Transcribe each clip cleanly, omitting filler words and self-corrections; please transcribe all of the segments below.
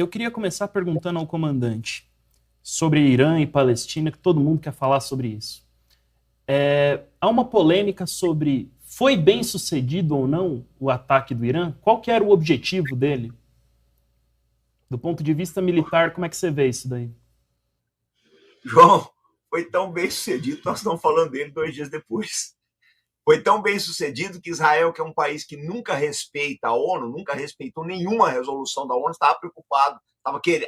Eu queria começar perguntando ao comandante sobre Irã e Palestina, que todo mundo quer falar sobre isso. Há uma polêmica sobre foi bem sucedido ou não o ataque do Irã? Qual que era o objetivo dele? Do ponto de vista militar, como é que você vê isso daí? João, foi tão bem sucedido, nós estamos falando dele 2 dias depois. Foi tão bem sucedido que Israel, que é um país que nunca respeita a ONU, nunca respeitou nenhuma resolução da ONU, estava preocupado,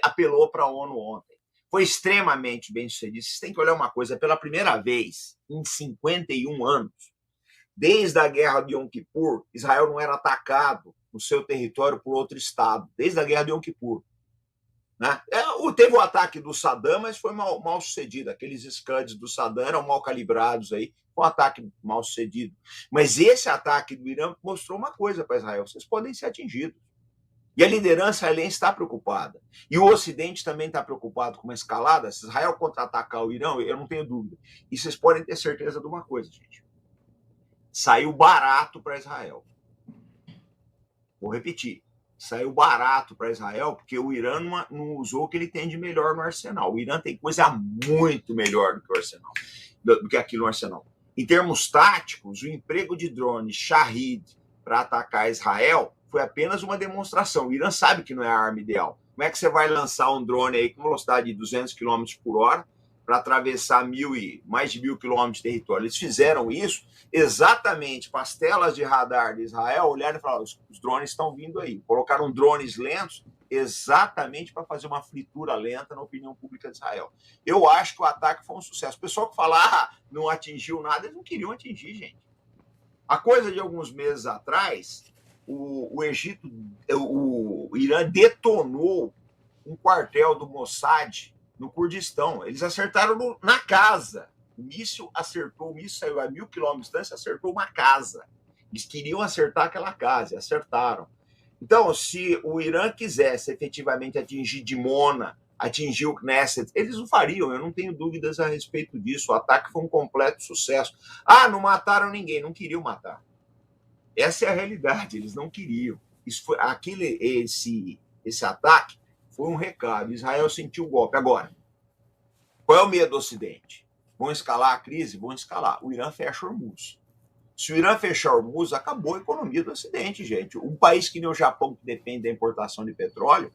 apelou para a ONU ontem. Foi extremamente bem sucedido. Vocês têm que olhar uma coisa, pela primeira vez em 51 anos, desde a guerra de Yom Kippur, Israel não era atacado no seu território por outro Estado, desde a guerra de Yom Kippur. Né? Teve o ataque do Saddam, mas foi mal sucedido. Aqueles Scuds do Saddam eram mal calibrados aí, foi um ataque mal sucedido. Mas esse ataque do Irã mostrou uma coisa para Israel: vocês podem ser atingidos. E a liderança israelense está preocupada. E o Ocidente também está preocupado com uma escalada. Se Israel contra-atacar o Irã, eu não tenho dúvida. E vocês podem ter certeza de uma coisa, gente: saiu barato para Israel. Vou repetir. Saiu barato para Israel, porque o Irã não usou o que ele tem de melhor no arsenal. O Irã tem coisa muito melhor do que o arsenal, do que aquilo no arsenal. Em termos táticos, o emprego de drone Shahid para atacar Israel foi apenas uma demonstração. O Irã sabe que não é a arma ideal. Como é que você vai lançar um drone aí com velocidade de 200 km por hora para atravessar mais de 1.000 quilômetros de território? Eles fizeram isso exatamente para as telas de radar de Israel olharem e falaram: os drones estão vindo aí. Colocaram drones lentos exatamente para fazer uma fritura lenta na opinião pública de Israel. Eu acho que o ataque foi um sucesso. O pessoal que fala, não atingiu nada, eles não queriam atingir, gente. A coisa de alguns meses atrás, o Egito, o Irã detonou um quartel do Mossad no Kurdistão. Eles acertaram na casa. O míssil saiu a 1.000 quilômetros de distância, acertou uma casa. Eles queriam acertar aquela casa, e acertaram. Então, se o Irã quisesse efetivamente atingir Dimona, atingir o Knesset, eles o fariam, eu não tenho dúvidas a respeito disso. O ataque foi um completo sucesso. Não mataram ninguém, não queriam matar. Essa é a realidade, eles não queriam. Esse ataque foi um recado. Israel sentiu o golpe. Agora, qual é o medo do Ocidente? Vão escalar a crise? Vão escalar. O Irã fecha Hormuz. Se o Irã fechar Hormuz, acabou a economia do Ocidente, gente. Um país que nem o Japão, que depende da importação de petróleo,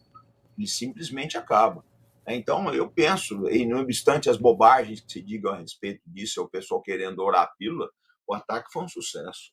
ele simplesmente acaba. Então, eu penso, e não obstante as bobagens que se digam a respeito disso, é o pessoal querendo orar a pílula, o ataque foi um sucesso.